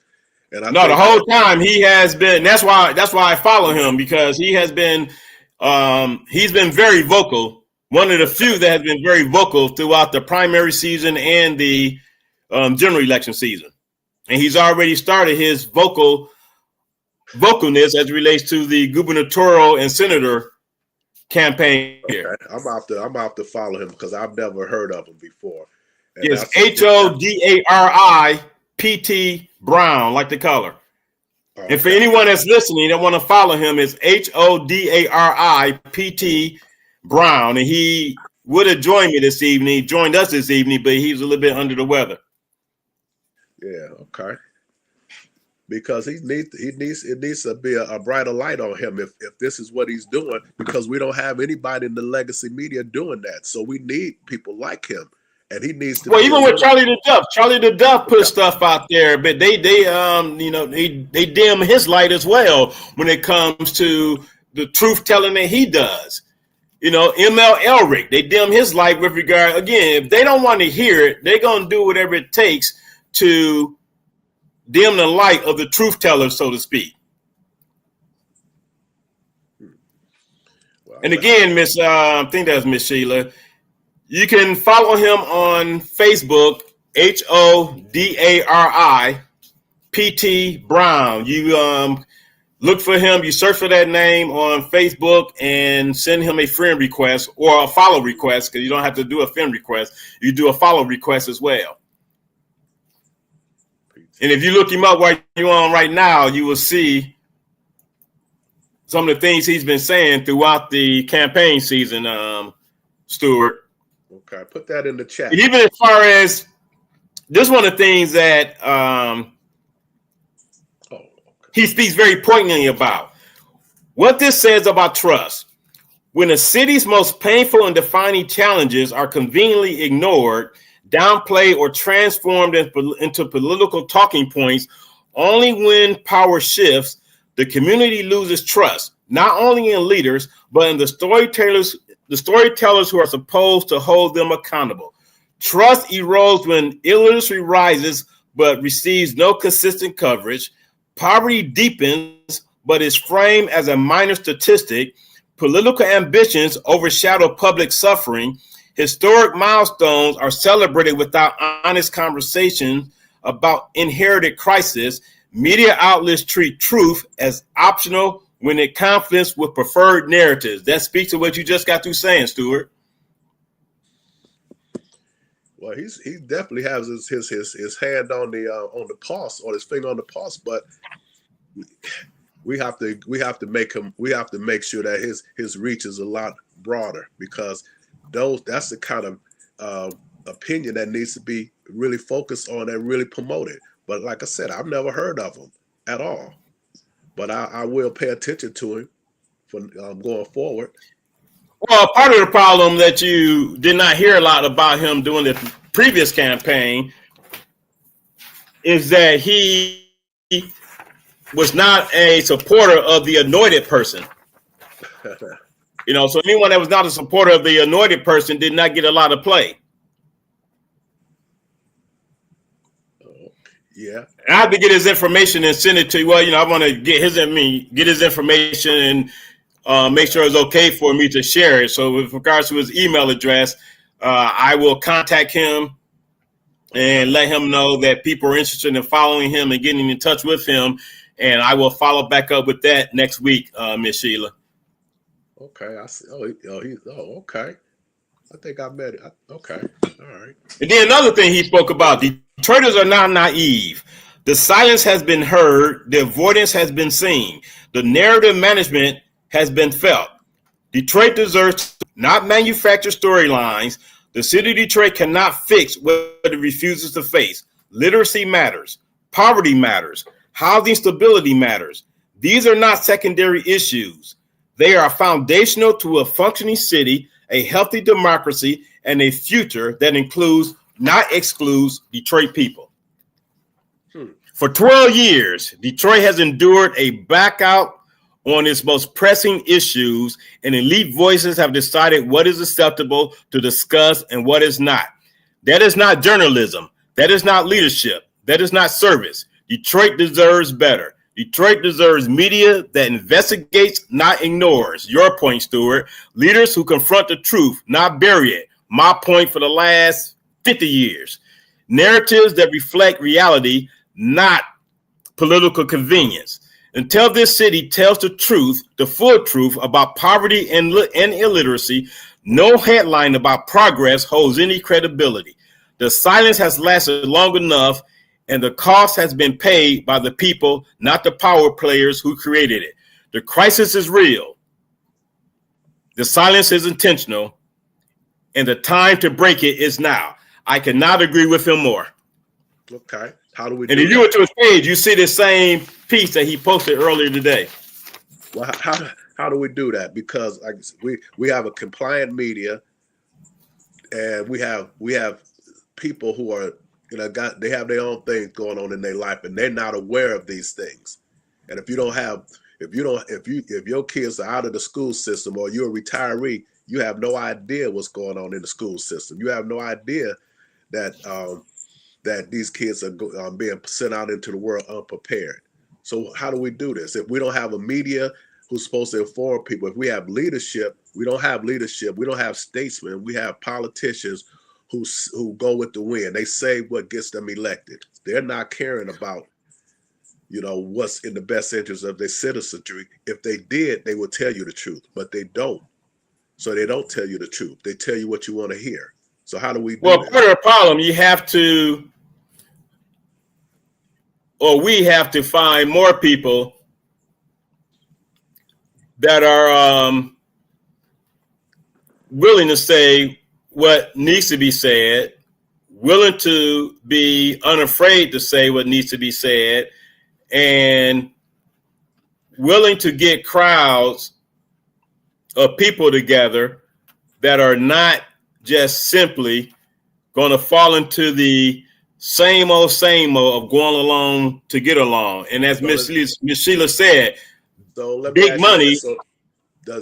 And the whole time he has been. That's why I follow him, because he has been. He's been very vocal. One of the few that has been very vocal throughout the primary season and the general election season, and he's already started his vocalness as it relates to the gubernatorial and senator campaign here. Okay. I'm about to follow him because I've never heard of him before. And Yes, that's HODARIPT Brown, like the color. okay. And for anyone that's listening that want to follow him, it's HODARIPT Brown. And he would have joined me this evening. He joined us this evening, but he was a little bit under the weather. Yeah, okay. Because it needs to be a brighter light on him if this is what he's doing, because we don't have anybody in the legacy media doing that. So we need people like him, and he needs to. Well, even with Charlie the Duff put stuff out there, but they dim his light as well when it comes to the truth telling that he does. ML Elric, they dim his light with regard. Again, if they don't want to hear it, they're gonna do whatever it takes to dim the light of the truth teller, so to speak. Well, and again, I think that's Miss Sheila. You can follow him on Facebook, HODARIPT Brown. You look for him, you search for that name on Facebook and send him a friend request or a follow request, because you don't have to do a friend request. You do a follow request as well. And if you look him up while you're on right now, you will see some of the things he's been saying throughout the campaign season, Stuart. Okay, put that in the chat. And even as far as this, one of the things that he speaks very poignantly about. What this says about trust. When a city's most painful and defining challenges are conveniently ignored, downplayed, or transformed into political talking points, only when power shifts, the community loses trust, not only in leaders, but in the storytellers who are supposed to hold them accountable. Trust erodes when illiteracy rises, but receives no consistent coverage. Poverty deepens, but is framed as a minor statistic. Political ambitions overshadow public suffering. Historic milestones are celebrated without honest conversation about inherited crisis. Media outlets treat truth as optional when it conflicts with preferred narratives. That speaks to what you just got through saying, Stuart. Well, he definitely has his hand on the pulse, or his finger on the pulse, but we have to make sure that his reach is a lot broader, because that's the kind of opinion that needs to be really focused on and really promoted. But like I said, I've never heard of him at all, but I will pay attention to him for going forward. Well, part of the problem that you did not hear a lot about him during the previous campaign is that he was not a supporter of the anointed person. So anyone that was not a supporter of the anointed person did not get a lot of play. Yeah. And I have to get his information and send it to you. Well, I want to get his information and make sure it's okay for me to share it. So with regards to his email address, I will contact him and let him know that people are interested in following him and getting in touch with him. And I will follow back up with that next week, Miss Sheila. Okay, I see. Okay. I think I met it. Okay, all right. And then another thing he spoke about: Detroiters are not naive. The silence has been heard. The avoidance has been seen. The narrative management has been felt. Detroit deserves not manufacture storylines. The city of Detroit cannot fix what it refuses to face. Literacy matters. Poverty matters. Housing stability matters. These are not secondary issues. They are foundational to a functioning city, a healthy democracy, and a future that includes, not excludes, Detroit people. For 12 years, Detroit has endured a blackout on its most pressing issues, and elite voices have decided what is acceptable to discuss and what is not. That is not journalism. That is not leadership. That is not service. Detroit deserves better. Detroit deserves media that investigates, not ignores. Your point, Stuart. Leaders who confront the truth, not bury it. My point for the last 50 years. Narratives that reflect reality, not political convenience. Until this city tells the truth, the full truth about poverty and illiteracy, no headline about progress holds any credibility. The silence has lasted long enough, and the cost has been paid by the people, not the power players who created it. The crisis is real. The silence is intentional, and the time to break it is now. I cannot agree with him more. Okay. How do we And if you went to his page, you see the same piece that he posted earlier today. Well, how do we do that? Because we have a compliant media, and we have people who are, you know, they have their own things going on in their life, and they're not aware of these things. And if your kids are out of the school system, or you're a retiree, you have no idea what's going on in the school system. You have no idea that that these kids are being sent out into the world unprepared. So how do we do this? If we don't have a media who's supposed to inform people, if we have leadership, we don't have leadership. We don't have statesmen. We have politicians who go with the wind. They say what gets them elected. They're not caring about, you know, what's in the best interest of their citizenry. If they did, they would tell you the truth, but they don't. So they don't tell you the truth. They tell you what you want to hear. So how do we do that? Part of the problem, you have to, or we have to find more people that are willing to say what needs to be said, willing to be unafraid to say what needs to be said, and willing to get crowds of people together that are not just simply going to fall into the same old of going along to get along. And as Miss Sheila said, big money,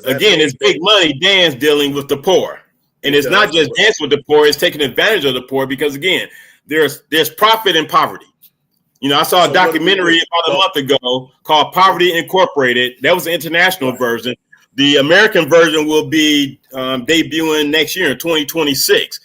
again, it's big money Dan's dealing with the poor. And it's not just dancing with the poor, it's taking advantage of the poor, because, again, there's profit in poverty. You know, I saw a documentary about a month ago called Poverty Incorporated. That was the international version. The American version will be debuting next year in 2026.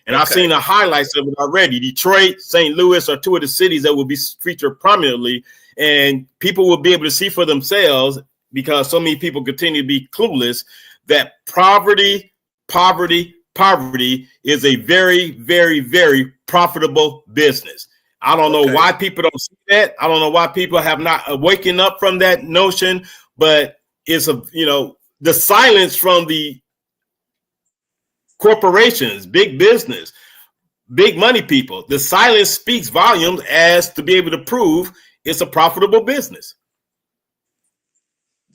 And I've seen the highlights of it already. Detroit, St. Louis are two of the cities that will be featured prominently. And people will be able to see for themselves, because so many people continue to be clueless, that poverty is a very, very, very profitable business. I don't know why people don't see that. I don't know why people have not waken up from that notion, but it's the silence from the corporations, big business, big money people. The silence speaks volumes as to be able to prove it's a profitable business.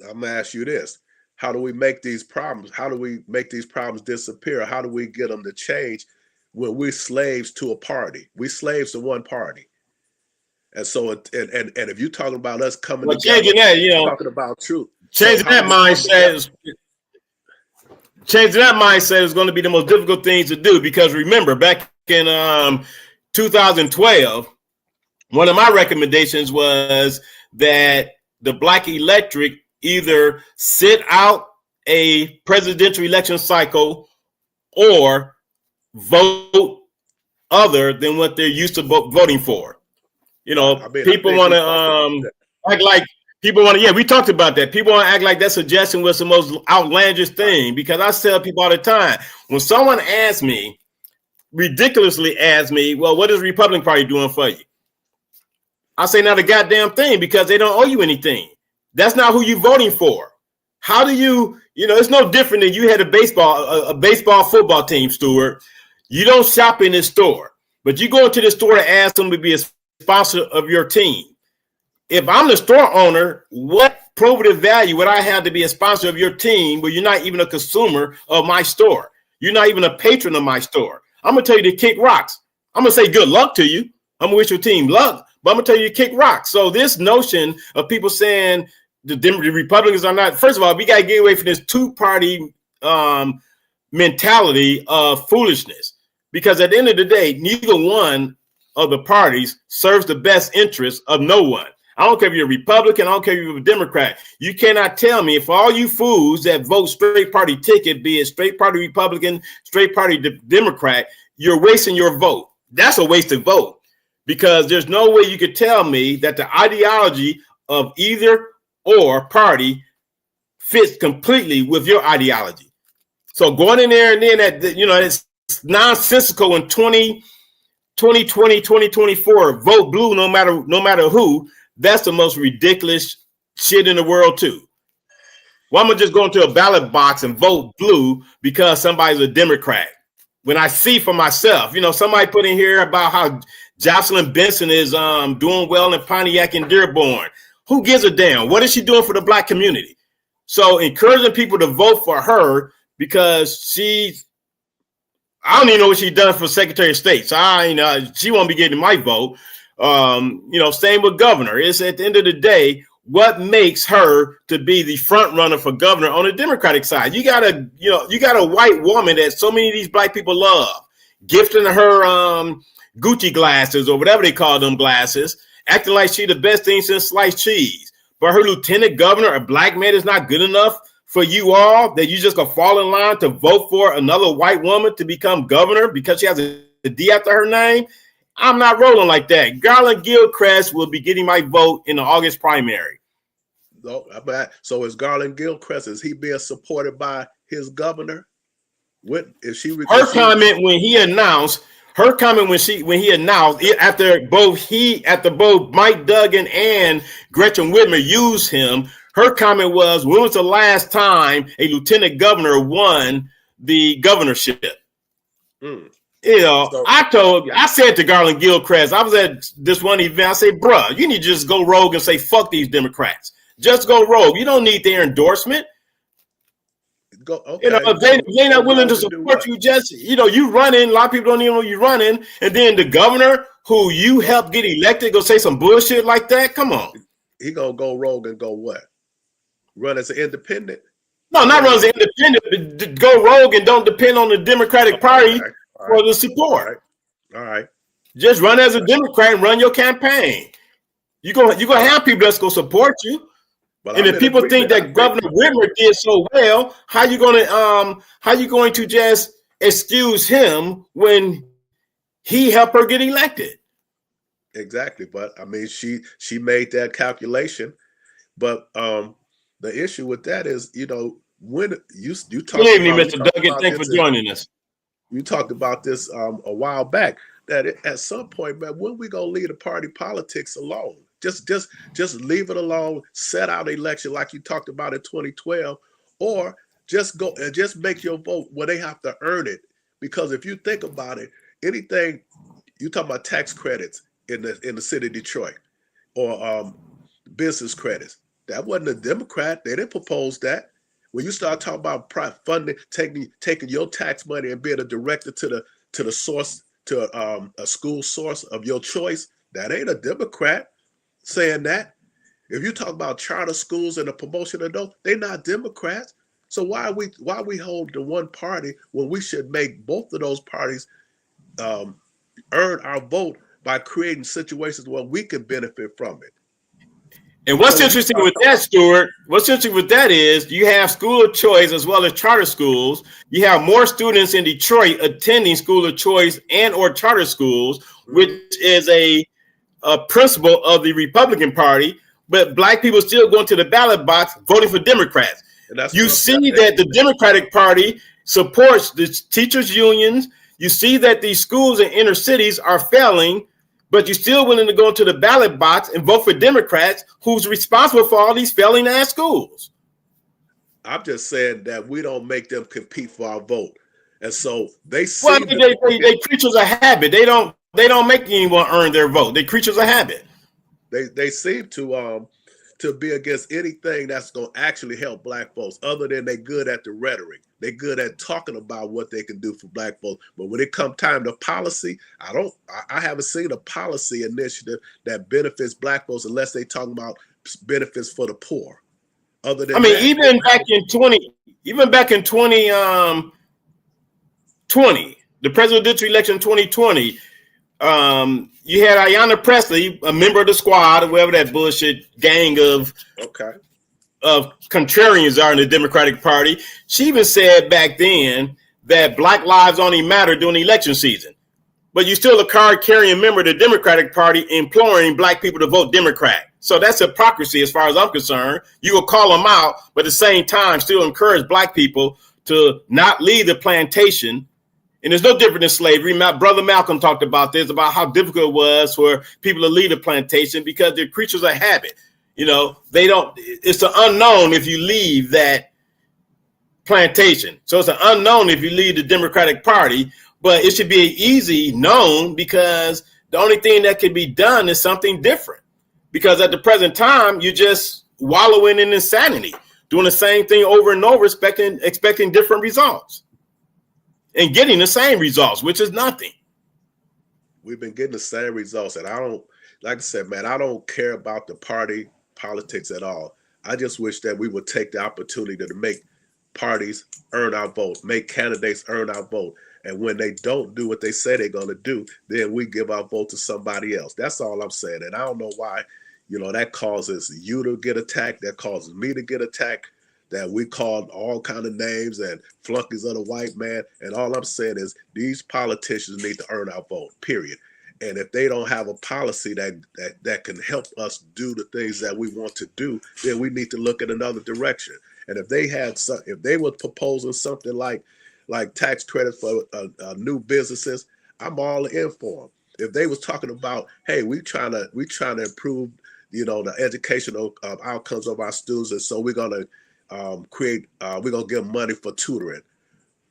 I'm gonna ask you this. How do we make these problems? How do we make these problems disappear? How do we get them to change when we're slaves to a party? We're slaves to one party. And so, and if you're talking about us coming together, changing that, talking about truth. Changing that mindset is going to be the most difficult thing to do, because remember, back in 2012, one of my recommendations was that the Black electorate either sit out a presidential election cycle or vote other than what they're used to voting for. You know, people want to act like we talked about that. People want to act like that suggestion was the most outlandish thing, because I tell people all the time, when someone ridiculously asks me, well, what is the Republican Party doing for you? I say not a goddamn thing, because they don't owe you anything. That's not who you're voting for. How do it's no different than you had a baseball football team, Stuart. You don't shop in this store, but you go into the store to ask them to be a sponsor of your team. If I'm the store owner, what probative value would I have to be a sponsor of your team where you're not even a consumer of my store? You're not even a patron of my store. I'm going to tell you to kick rocks. I'm going to say good luck to you. I'm going to wish your team luck, but I'm going to tell you to kick rocks. So this notion of people saying the Republicans are not, first of all, we got to get away from this two-party mentality of foolishness, because at the end of the day, neither one of the parties serves the best interest of no one. I don't care if you're a Republican. I don't care if you're a Democrat. You cannot tell me, if all you fools that vote straight party ticket, be it straight party Republican, straight party Democrat, you're wasting your vote. That's a wasted vote, because there's no way you could tell me that the ideology of either or party fits completely with your ideology. So going in there and then it's nonsensical in 2020, 2024, vote blue no matter who. That's the most ridiculous shit in the world too. Well, I'm gonna just go into a ballot box and vote blue because somebody's a Democrat. When I see for myself, somebody put in here about how Jocelyn Benson is doing well in Pontiac and Dearborn. Who gives a damn? What is she doing for the black community? So encouraging people to vote for her because I don't even know what she's done for Secretary of State. So she won't be getting my vote. Same with governor. It's at the end of the day, what makes her to be the front runner for governor on the Democratic side? You got a white woman that so many of these black people love, gifting her Gucci glasses or whatever they call them glasses, acting like she the best thing since sliced cheese. But her lieutenant governor, a black man, is not good enough for you all that you just gonna fall in line to vote for another white woman to become governor because she has a D after her name. I'm not rolling like that. Garland Gilchrist will be getting my vote in the August primary. So is Garland Gilchrist, is he being supported by his governor? What is she? Her comment when he announced after both Mike Duggan and Gretchen Whitmer used him, her comment was, when was the last time a lieutenant governor won the governorship? I said to Garland Gilchrist, I was at this one event, I said, bruh, you need to just go rogue and say, fuck these Democrats. Just go rogue. You don't need their endorsement. If they're not willing to support you, you running. A lot of people don't even know you're running. And then the governor who you helped get elected go say some bullshit like that. Come on. He gonna go rogue and go what? Run as an independent? No, not run as an independent, but go rogue and don't depend on the Democratic Party for the support. All right. Just run as a Democrat and run your campaign. You're gonna have people that's gonna support you. But and if people think that Governor Whitmer did so well, how you going to just excuse him when he helped her get elected? Exactly. But I mean, she made that calculation. But the issue with that is, when you talked about Mr. Duggan, thanks for joining us. You talked about this a while back, that at some point, man, when we gonna leave the party politics alone? Just leave it alone, set out an election like you talked about in 2012, or just go and just make your vote where they have to earn it. Because if you think about it, anything you talk about tax credits in the city of Detroit or business credits, that wasn't a Democrat. They didn't propose that. When you start talking about funding, taking your tax money and being a director to the source, to a school source of your choice, that ain't a Democrat saying that. If you talk about charter schools and the promotion of those, they're not Democrats. So why we hold to one party when we should make both of those parties earn our vote by creating situations where we can benefit from it? And what's interesting with that, Stuart, is you have school of choice as well as charter schools. You have more students in Detroit attending school of choice and or charter schools, which is a principle of the Republican Party, but black people still going to the ballot box voting for Democrats. You see that the Democratic Party supports the teachers' unions. You see that these schools in inner cities are failing, but you're still willing to go to the ballot box and vote for Democrats who's responsible for all these failing ass schools. I'm just saying that we don't make them compete for our vote. And so they creatures of habit. They don't make anyone earn their vote. They're creatures of habit. They seem to be against anything that's going to actually help black folks, other than they're good at the rhetoric. They're good at talking about what they can do for black folks. But when it comes time to policy, I haven't seen a policy initiative that benefits black folks unless they talking about benefits for the poor. Other than even back in 2020, the presidential election 2020, you had Ayanna Pressley, a member of the squad, or whatever that bullshit gang of contrarians are in the Democratic Party. She even said back then that Black lives only matter during the election season. But you're still a card-carrying member of the Democratic Party imploring black people to vote Democrat. So that's hypocrisy as far as I'm concerned. You will call them out, but at the same time still encourage black people to not leave the plantation And it's no different than slavery. My brother Malcolm talked about this, about how difficult it was for people to leave a plantation because they're creatures of habit. You know, it's an unknown if you leave that plantation. So it's an unknown if you leave the Democratic Party, but it should be an easy known because the only thing that can be done is something different. Because at the present time, you're just wallowing in insanity, doing the same thing over and over, expecting different results. And getting the same results, which is nothing. We've been getting the same results. And I don't, like I said, man, I don't care about the party politics at all. I just wish that we would take the opportunity to make parties earn our vote, make candidates earn our vote. And when they don't do what they say they're going to do, then we give our vote to somebody else. That's all I'm saying. And I don't know why, you know, that causes you to get attacked. That causes me to get attacked. That we called all kind of names and flunkies of the white man. And all I'm saying is these politicians need to earn our vote, period. And if they don't have a policy that can help us do the things that we want to do, then we need to look at another direction. And if they were proposing something like tax credits for new businesses, I'm all in for them. If they was talking about, hey, we trying to improve, you know, the educational outcomes of our students, and so we're gonna we're gonna give money for tutoring.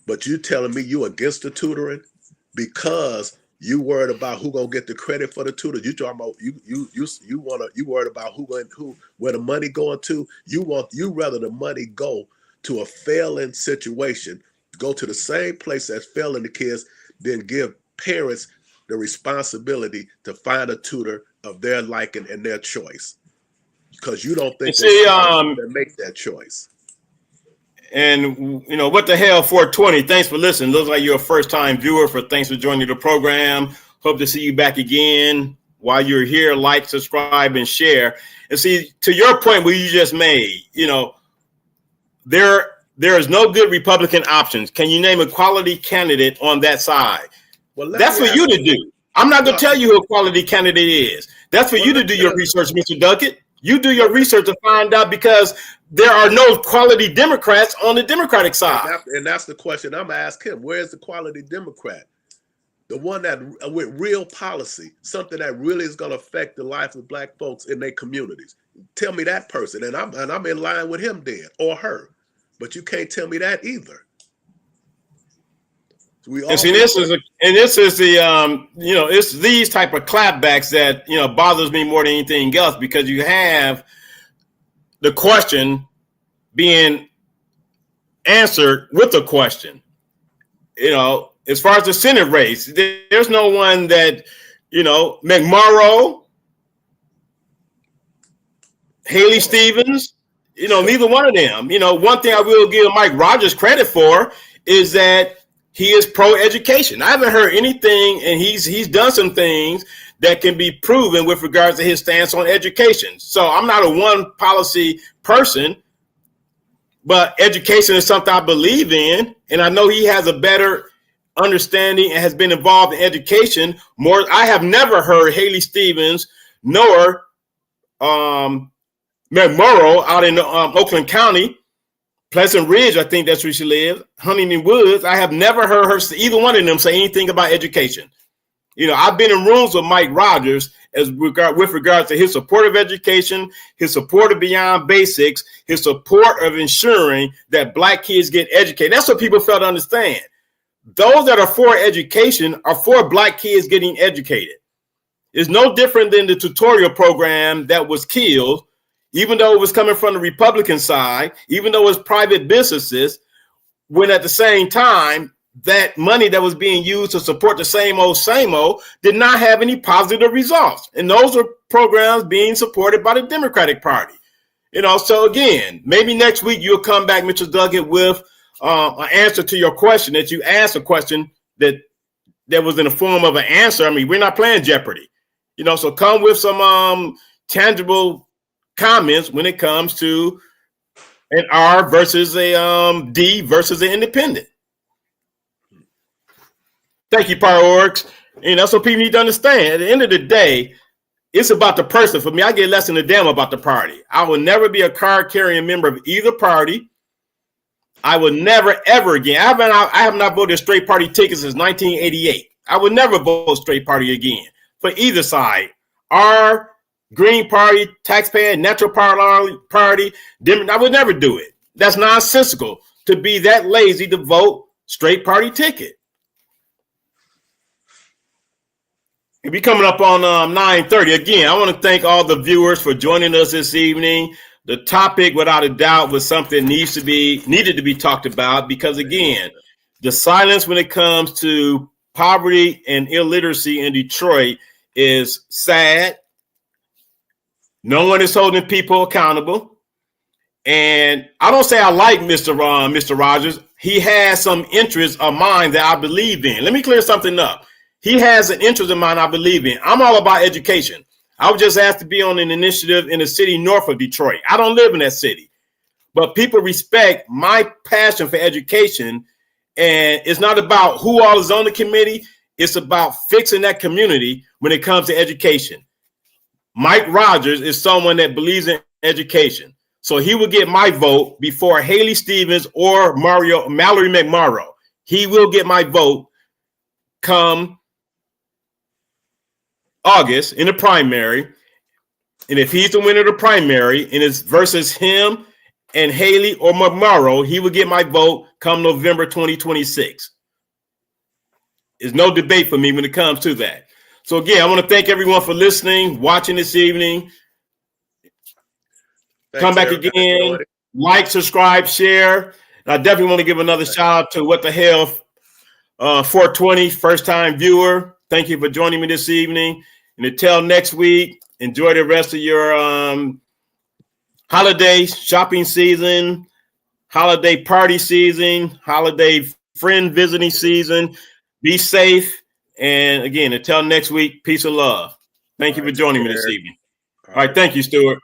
But you telling me you against the tutoring because you worried about who gonna get the credit for the tutor? You talking about you worried about where the money going to? You rather the money go to a failing situation, go to the same place that's failing the kids, then give parents the responsibility to find a tutor of their liking and their choice, because you don't think they make that choice. And, you know, what the hell, 420, thanks for listening. Looks like you're a first-time viewer. Thanks for joining the program. Hope to see you back again. While you're here, like, subscribe, and share. And see, to your point where you just made, you know, there is no good Republican options. Can you name a quality candidate on that side? Well, that's for you to do. I'm not going to tell you who a quality candidate is. That's for you to do your research, Mr. Duckett. You do your research to find out, because there are no quality Democrats on the Democratic side. And that's the question I'm going to ask him. Where's the quality Democrat? The one that with real policy, something that really is going to affect the life of Black folks in their communities. Tell me that person, and I'm in line with him then, or her. But you can't tell me that either. This is the you know, it's these type of clapbacks that, you know, bothers me more than anything else, because you have the question being answered with a question. You know, as far as the Senate race, there's no one that, you know, McMurrow, Haley Stevens, you know, neither one of them. You know, one thing I will give Mike Rogers credit for is that he is pro-education. I haven't heard anything, and he's done some things that can be proven with regards to his stance on education. So I'm not a one policy person, but education is something I believe in, and I know he has a better understanding and has been involved in education more. I have never heard Haley Stevens nor McMurrow out in Oakland County, Pleasant Ridge, I think that's where she lives, Huntington Woods. I have never heard her, either one of them, say anything about education. You know, I've been in rooms with Mike Rogers with regards to his support of education, his support of beyond basics, his support of ensuring that Black kids get educated. That's what people fail to understand. Those that are for education are for Black kids getting educated. It's no different than the tutorial program that was killed, even though it was coming from the Republican side, even though it was private businesses, when at the same time, that money that was being used to support the same old did not have any positive results. And those are programs being supported by the Democratic Party. You know, so again, maybe next week you'll come back, Mr. Duggett, with an answer to your question, that you asked a question that was in the form of an answer. I mean, we're not playing Jeopardy. You know, so come with some tangible comments when it comes to an R versus a D versus an independent. Thank you, Priorix. And that's what people need to understand. At the end of the day, it's about the person. For me, I get less than a damn about the party. I will never be a card-carrying member of either party. I would never, ever again. I have not voted a straight party ticket since 1988. I would never vote straight party again for either side. Our Green Party, taxpayer, natural party, I would never do it. That's nonsensical to be that lazy to vote straight party ticket. We'll be coming up on 9:30. Again, I want to thank all the viewers for joining us this evening. The topic, without a doubt, was something needed to be talked about because, again, the silence when it comes to poverty and illiteracy in Detroit is sad. No one is holding people accountable. And I don't say I like Mr. Rogers. He has some interests of mine that I believe in. Let me clear something up. He has an interest of mine I believe in. I'm all about education. I was just asked to be on an initiative in the city north of Detroit. I don't live in that city, but people respect my passion for education. And it's not about who all is on the committee. It's about fixing that community when it comes to education. Mike Rogers is someone that believes in education. So he will get my vote before Haley Stevens or Mallory McMorrow. He will get my vote come August in the primary. And if he's the winner of the primary and it's versus him and Haley or McMorrow, he will get my vote come November 2026. There's no debate for me when it comes to that. So again, I want to thank everyone for listening, watching this evening. Come back again, like, subscribe, share. And I definitely want to give another shout out to What the Hell 420, first time viewer. Thank you for joining me this evening. And until next week, enjoy the rest of your holiday shopping season, holiday party season, holiday friend visiting season. Be safe. And again, until next week, peace and love. Thank you for joining me this evening. All right. Thank you, Stuart.